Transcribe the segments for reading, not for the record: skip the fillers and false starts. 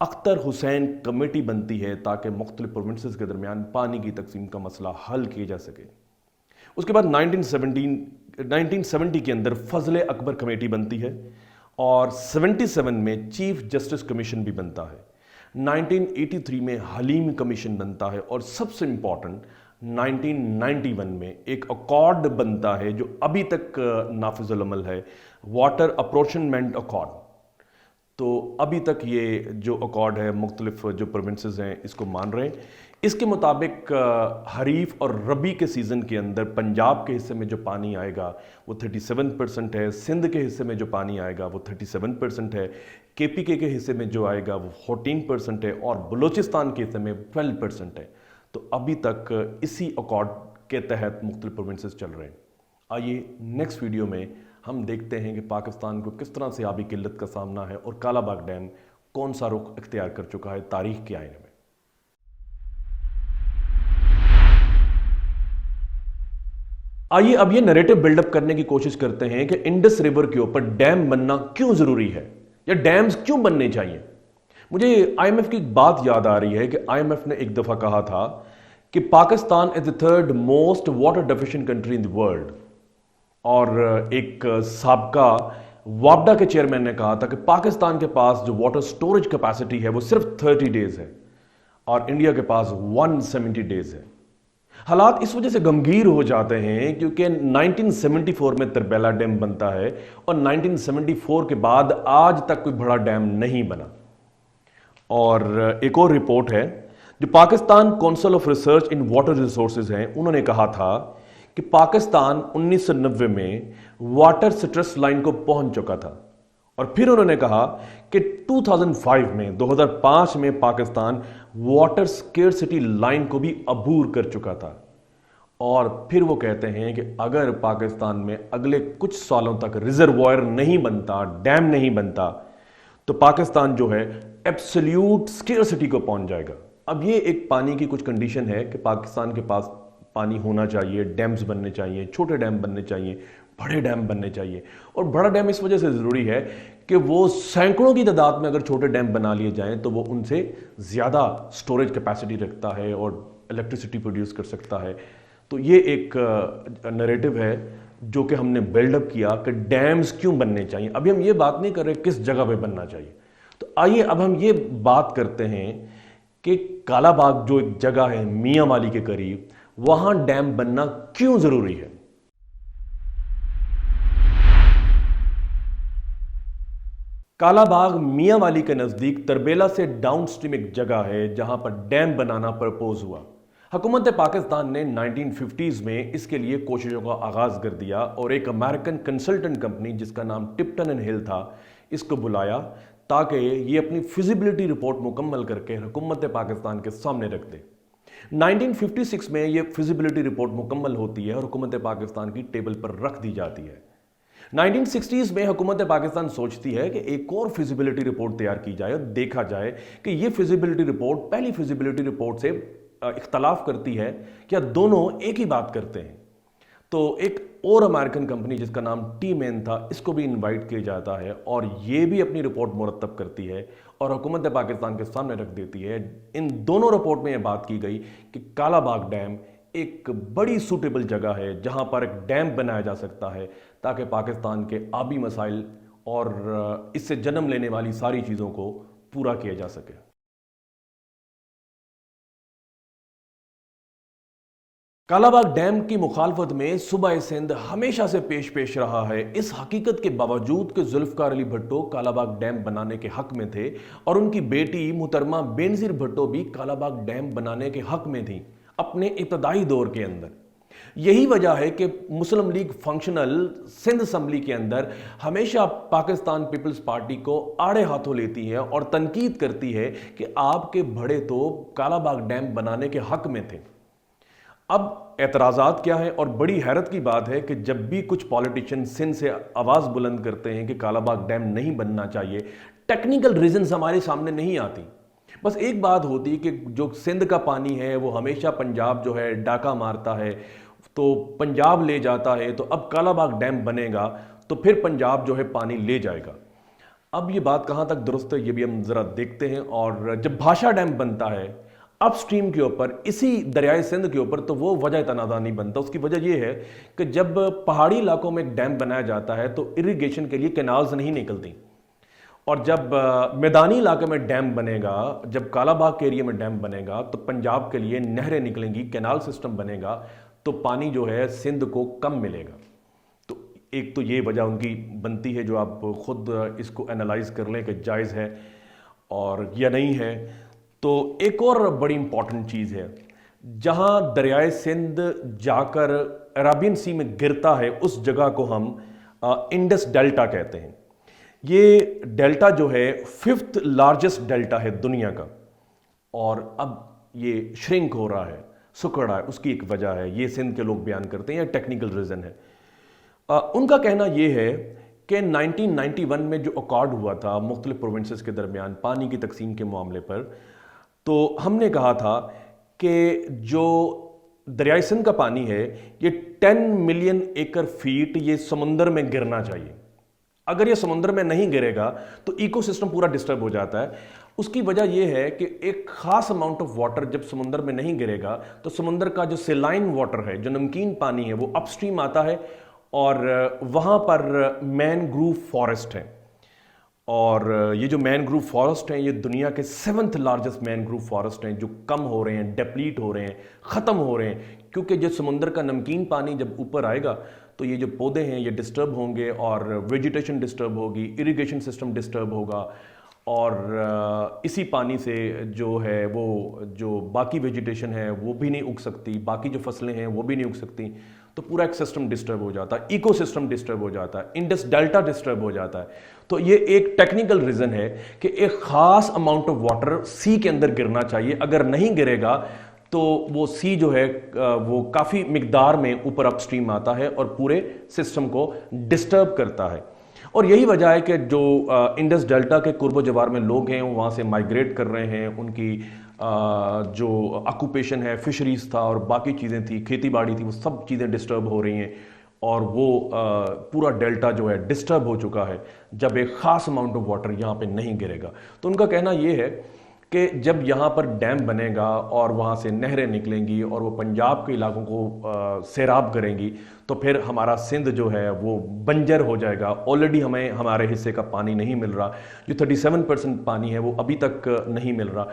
Akhtar Hussain committee بنتی ہے تاکہ مختلف پروونسز کے درمیان پانی کی تقسیم کا مسئلہ حل کیا جا سکے۔ اس کے بعد 1970 کے اندر فضل اکبر کمیٹی بنتی ہے اور 77 میں چیف جسٹس کمیشن بھی بنتا ہے۔ 1983 میں حلیم کمیشن بنتا ہے اور سب سے امپورٹنٹ 1991 میں ایک اکارڈ بنتا ہے جو ابھی تک نافذ العمل ہے، واٹر اپروچمنٹ اکارڈ۔ تو ابھی تک یہ جو اکارڈ ہے مختلف جو پروونسز ہیں اس کو مان رہے ہیں۔ اس کے مطابق حریف اور ربی کے سیزن کے اندر پنجاب کے حصے میں جو پانی آئے گا وہ 37% ہے، سندھ کے حصے میں جو پانی آئے گا وہ 37% ہے، KPK کے حصے میں جو آئے گا وہ 14% ہے اور بلوچستان کے حصے میں 12% ہے۔ تو ابھی تک اسی اکارڈ کے تحت مختلف پروونسز چل رہے ہیں۔ آئیے نیکسٹ ویڈیو میں ہم دیکھتے ہیں کہ پاکستان کو کس طرح سے آبی قلت کا سامنا ہے اور کالا باغ ڈیم کون سا رخ اختیار کر چکا ہے تاریخ کے آئینے میں۔ آئیے اب یہ نیریٹو بلڈ اپ کرنے کی کوشش کرتے ہیں کہ انڈس ریور کے اوپر ڈیم بننا کیوں ضروری ہے یا ڈیمز کیوں بننے چاہیے۔ مجھے IMF کی ایک بات یاد آ رہی ہے کہ IMF نے ایک دفعہ کہا تھا کہ پاکستان از the third most water deficient country in the world، اور ایک سابقہ وابڈا کے چیئرمین نے کہا تھا کہ پاکستان کے پاس جو واٹر سٹوریج کیپیسٹی ہے وہ صرف 30 ڈیز ہے اور انڈیا کے پاس 170 ڈیز ہے۔ حالات اس وجہ سے گمگیر ہو جاتے ہیں کیونکہ 1974 میں تربیلا ڈیم بنتا ہے اور 1974 کے بعد آج تک کوئی بڑا ڈیم نہیں بنا۔ اور ایک اور رپورٹ ہے جو Pakistan council of research in water resources ہیں، انہوں نے کہا تھا کہ پاکستان 1990 میں واٹر سٹریس لائن کو پہنچ چکا تھا، اور پھر انہوں نے کہا کہ 2005 میں پاکستان واٹر سکیرسٹی لائن کو بھی عبور کر چکا تھا۔ اور پھر وہ کہتے ہیں کہ اگر پاکستان میں اگلے کچھ سالوں تک ریزروائر نہیں بنتا، ڈیم نہیں بنتا، تو پاکستان جو ہے ایبسلیوٹ سکیرسٹی کو پہنچ جائے گا۔ اب یہ ایک پانی کی کچھ کنڈیشن ہے کہ پاکستان کے پاس پانی ہونا چاہیے، ڈیمز بننے چاہیے، چھوٹے ڈیم بننے چاہیے، بڑے ڈیم بننے چاہیے۔ اور بڑا ڈیم اس وجہ سے ضروری ہے کہ وہ سینکڑوں کی تعداد میں اگر چھوٹے ڈیم بنا لیے جائیں تو وہ ان سے زیادہ سٹوریج کیپیسٹی رکھتا ہے اور الیکٹریسٹی پروڈیوس کر سکتا ہے۔ تو یہ ایک نیریٹو ہے جو کہ ہم نے بلڈ اپ کیا کہ ڈیمز کیوں بننے چاہیے۔ ابھی ہم یہ بات نہیں کر رہے کس جگہ پہ بننا چاہیے۔ تو آئیے اب ہم یہ بات کرتے ہیں کہ کالا باغ جو ایک جگہ ہے میاں والی کے قریب، وہاں ڈیم بننا کیوں ضروری ہے۔ کالا باغ میاں والی کے نزدیک تربیلا سے ڈاؤن سٹریم ایک جگہ ہے جہاں پر ڈیم بنانا پرپوز ہوا۔ حکومت پاکستان نے 1950s میں اس کے لیے کوششوں کا آغاز کر دیا اور ایک امریکن کنسلٹنٹ کمپنی جس کا نام ٹپٹن اینڈ ہل تھا اس کو بلایا تاکہ یہ اپنی فیزیبلٹی رپورٹ مکمل کر کے حکومت پاکستان کے سامنے رکھ دے۔ 1956 میں یہ فیزیبلٹی رپورٹ مکمل ہوتی ہے اور حکومت پاکستان کی ٹیبل پر رکھ دی جاتی ہے۔ 1960s میں حکومت پاکستان سوچتی ہے کہ ایک اور فیزیبلٹی رپورٹ تیار کی جائے اور دیکھا جائے کہ یہ فیزیبلٹی رپورٹ پہلی فیزیبلٹی رپورٹ سے اختلاف کرتی ہے کیا دونوں ایک ہی بات کرتے ہیں۔ تو ایک اور امریکن کمپنی جس کا نام ٹی مین تھا اس کو بھی انوائٹ کیا جاتا ہے اور یہ بھی اپنی رپورٹ مرتب کرتی ہے اور حکومت پاکستان کے سامنے رکھ دیتی ہے۔ ان دونوں رپورٹ میں یہ بات کی گئی کہ کالا باغ ڈیم ایک بڑی سوٹیبل جگہ ہے جہاں پر ایک ڈیم بنایا جا سکتا ہے تاکہ پاکستان کے آبی مسائل اور اس سے جنم لینے والی ساری چیزوں کو پورا کیا جا سکے۔ کالا باغ ڈیم کی مخالفت میں صوبہ سندھ ہمیشہ سے پیش رہا ہے، اس حقیقت کے باوجود کہ ذوالفقار علی بھٹو کالا باغ ڈیم بنانے کے حق میں تھے اور ان کی بیٹی محترمہ بینظیر بھٹو بھی کالا باغ ڈیم بنانے کے حق میں تھیں اپنے ابتدائی دور کے اندر۔ یہی وجہ ہے کہ مسلم لیگ فنکشنل سندھ اسمبلی کے اندر ہمیشہ پاکستان پیپلز پارٹی کو آڑے ہاتھوں لیتی ہے اور تنقید کرتی ہے کہ آپ کے بڑے تو کالا باغ ڈیم بنانے کے حق میں تھے۔ اب اعتراضات کیا ہیں اور بڑی حیرت کی بات ہے کہ جب بھی کچھ پولیٹیشین سندھ سے آواز بلند کرتے ہیں کہ کالا باغ ڈیم نہیں بننا چاہیے، ٹیکنیکل ریزنز ہمارے سامنے نہیں آتی۔ بس ایک بات ہوتی کہ جو سندھ کا پانی ہے وہ ہمیشہ پنجاب جو ہے ڈاکہ مارتا ہے تو پنجاب لے جاتا ہے، تو اب کالا باغ ڈیم بنے گا تو پھر پنجاب جو ہے پانی لے جائے گا۔ اب یہ بات کہاں تک درست ہے یہ بھی ہم ذرا دیکھتے ہیں. اور جب بھاشا ڈیم بنتا ہے اپ سٹریم کے اوپر اسی دریائے سندھ کے اوپر تو وہ وجہ تنازع نہیں بنتا. اس کی وجہ یہ ہے کہ جب پہاڑی علاقوں میں ایک ڈیم بنایا جاتا ہے تو اریگیشن کے لیے کینالز نہیں نکلتی, اور جب میدانی علاقے میں ڈیم بنے گا, جب کالا باغ کے ایریا میں ڈیم بنے گا تو پنجاب کے لیے نہریں نکلیں گی, کینال سسٹم بنے گا, تو پانی جو ہے سندھ کو کم ملے گا. تو ایک تو یہ وجہ ان کی بنتی ہے جو آپ خود اس کو انالائز کر لیں کہ جائز ہے اور یا نہیں ہے. تو ایک اور بڑی امپورٹنٹ چیز ہے, جہاں دریائے سندھ جا کر عربین سی میں گرتا ہے اس جگہ کو ہم انڈس ڈیلٹا کہتے ہیں. یہ ڈیلٹا جو ہے 5th لارجسٹ ڈیلٹا ہے دنیا کا, اور اب یہ شرنک ہو رہا ہے, سکڑ رہا ہے. اس کی ایک وجہ ہے, یہ سندھ کے لوگ بیان کرتے ہیں, یہ ٹیکنیکل ریزن ہے. ان کا کہنا یہ ہے کہ 1991 میں جو اکارڈ ہوا تھا مختلف پروونسز کے درمیان پانی کی تقسیم کے معاملے پر, تو ہم نے کہا تھا کہ جو دریائے سندھ کا پانی ہے یہ 10 ملین ایکڑ فیٹ یہ سمندر میں گرنا چاہیے. اگر یہ سمندر میں نہیں گرے گا تو ایکو سسٹم پورا ڈسٹرب ہو جاتا ہے. اس کی وجہ یہ ہے کہ ایک خاص اماؤنٹ آف واٹر جب سمندر میں نہیں گرے گا تو سمندر کا جو سیلائن واٹر ہے, جو نمکین پانی ہے, وہ اپ سٹریم آتا ہے, اور وہاں پر مین گروو فارسٹ ہے. اور یہ جو مین گروو فارسٹ ہیں یہ دنیا کے 7th لارجسٹ مین گروو فارسٹ ہیں, جو کم ہو رہے ہیں, ڈپلیٹ ہو رہے ہیں, ختم ہو رہے ہیں, کیونکہ جو سمندر کا نمکین پانی جب اوپر آئے گا تو یہ جو پودے ہیں یہ ڈسٹرب ہوں گے, اور ویجیٹیشن ڈسٹرب ہوگی, اریگیشن سسٹم ڈسٹرب ہوگا, اور اسی پانی سے جو ہے وہ جو باقی ویجیٹیشن ہے وہ بھی نہیں اگ سکتی, باقی جو فصلیں ہیں وہ بھی نہیں اگ سکتی. تو پورا ایک سسٹم ڈسٹرب ہو جاتا ہے, ایکو سسٹم ڈسٹرب ہو جاتا ہے, انڈس ڈیلٹا ڈسٹرب ہو جاتا ہے. تو یہ ایک ٹیکنیکل ریزن ہے کہ ایک خاص اماؤنٹ آف واٹر سی کے اندر گرنا چاہیے. اگر نہیں گرے گا تو وہ سی جو ہے وہ کافی مقدار میں اوپر اپ سٹریم آتا ہے اور پورے سسٹم کو ڈسٹرب کرتا ہے. اور یہی وجہ ہے کہ جو انڈس ڈیلٹا کے قرب و جوار میں لوگ ہیں وہاں سے مائگریٹ کر رہے ہیں, ان کی جو آکوپیشن ہے فشریز تھا اور باقی چیزیں تھی, کھیتی باڑی تھی, وہ سب چیزیں ڈسٹرب ہو رہی ہیں, اور وہ پورا ڈیلٹا جو ہے ڈسٹرب ہو چکا ہے جب ایک خاص اماؤنٹ آف واٹر یہاں پہ نہیں گرے گا. تو ان کا کہنا یہ ہے کہ جب یہاں پر ڈیم بنے گا اور وہاں سے نہریں نکلیں گی اور وہ پنجاب کے علاقوں کو سیراب کریں گی تو پھر ہمارا سندھ جو ہے وہ بنجر ہو جائے گا. آلریڈی ہمیں ہمارے حصے کا پانی نہیں مل رہا, جو 37% پانی ہے وہ ابھی تک نہیں مل رہا.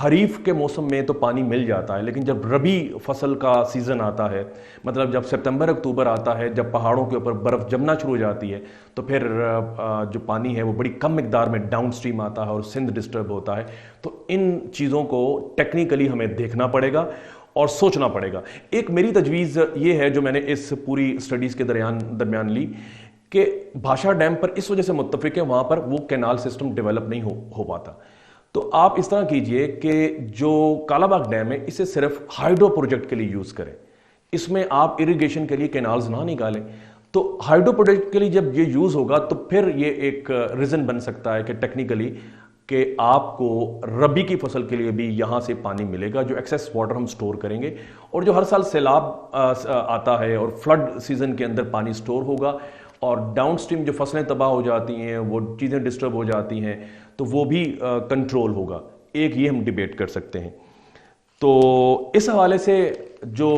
حریف کے موسم میں تو پانی مل جاتا ہے, لیکن جب ربی فصل کا سیزن آتا ہے, مطلب جب ستمبر اکتوبر آتا ہے, جب پہاڑوں کے اوپر برف جمنا شروع ہو جاتی ہے, تو پھر جو پانی ہے وہ بڑی کم مقدار میں ڈاؤن سٹریم آتا ہے اور سندھ ڈسٹرب ہوتا ہے. تو ان چیزوں کو ٹیکنیکلی ہمیں دیکھنا پڑے گا اور سوچنا پڑے گا. ایک میری تجویز یہ ہے جو میں نے اس پوری سٹڈیز کے درمیان لی, کہ بھاشا ڈیم پر اس وجہ سے متفق ہے وہاں پر وہ کینال سسٹم ڈیولپ نہیں ہو پاتا. تو آپ اس طرح کیجئے کہ جو کالا باغ ڈیم ہے اسے صرف ہائیڈرو پروجیکٹ کے لیے یوز کریں, اس میں آپ اریگیشن کے لیے کینالز نہ نکالیں. تو ہائیڈرو پروجیکٹ کے لیے جب یہ یوز ہوگا تو پھر یہ ایک ریزن بن سکتا ہے کہ ٹیکنیکلی کہ آپ کو ربی کی فصل کے لیے بھی یہاں سے پانی ملے گا, جو ایکسیس واٹر ہم سٹور کریں گے, اور جو ہر سال سیلاب آتا ہے اور فلڈ سیزن کے اندر پانی سٹور ہوگا, اور ڈاؤن سٹریم جو فصلیں تباہ ہو جاتی ہیں, وہ چیزیں ڈسٹرب ہو جاتی ہیں, تو وہ بھی کنٹرول ہوگا. ایک یہ ہم ڈیبیٹ کر سکتے ہیں. تو اس حوالے سے جو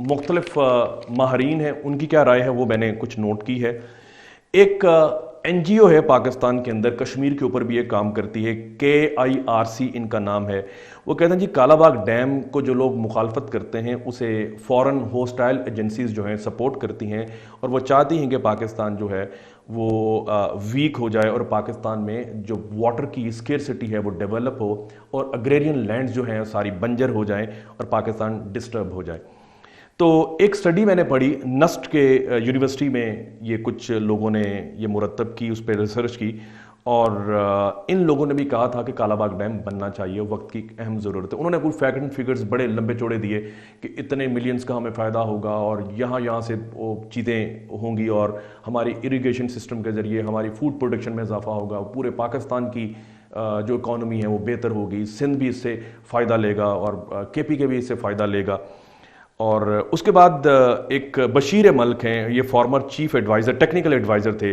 مختلف ماہرین ہیں ان کی کیا رائے ہے وہ میں نے کچھ نوٹ کی ہے. ایک این جی او ہے پاکستان کے اندر, کشمیر کے اوپر بھی یہ کام کرتی ہے, KIRC ان کا نام ہے. وہ کہتے ہیں جی کالا باغ ڈیم کو جو لوگ مخالفت کرتے ہیں اسے فورن ہوسٹائل ایجنسیز جو ہیں سپورٹ کرتی ہیں, اور وہ چاہتی ہیں کہ پاکستان جو ہے وہ ویک ہو جائے اور پاکستان میں جو واٹر کی اسکیرسٹی ہے وہ ڈیولپ ہو, اور اگریرین لینڈز جو ہیں ساری بنجر ہو جائیں اور پاکستان ڈسٹرب ہو جائے. تو ایک سٹڈی میں نے پڑھی نسٹ کے یونیورسٹی میں, یہ کچھ لوگوں نے یہ مرتب کی, اس پہ ریسرچ کی, اور ان لوگوں نے بھی کہا تھا کہ کالا باغ ڈیم بننا چاہیے, وقت کی اہم ضرورت ہے. انہوں نے کوئی فیکٹ اینڈ فگرز بڑے لمبے چوڑے دیے کہ اتنے ملینز کا ہمیں فائدہ ہوگا, اور یہاں سے وہ چیزیں ہوں گی, اور ہماری اریگیشن سسٹم کے ذریعے ہماری فوڈ پروڈکشن میں اضافہ ہوگا, پورے پاکستان کی جو اکانومی ہے وہ بہتر ہوگی, سندھ بھی اس سے فائدہ لے گا, اور KP کے بھی اس سے فائدہ لے گا. اور اس کے بعد ایک بشیر ملک ہیں, یہ former chief adviser technical adviser تھے,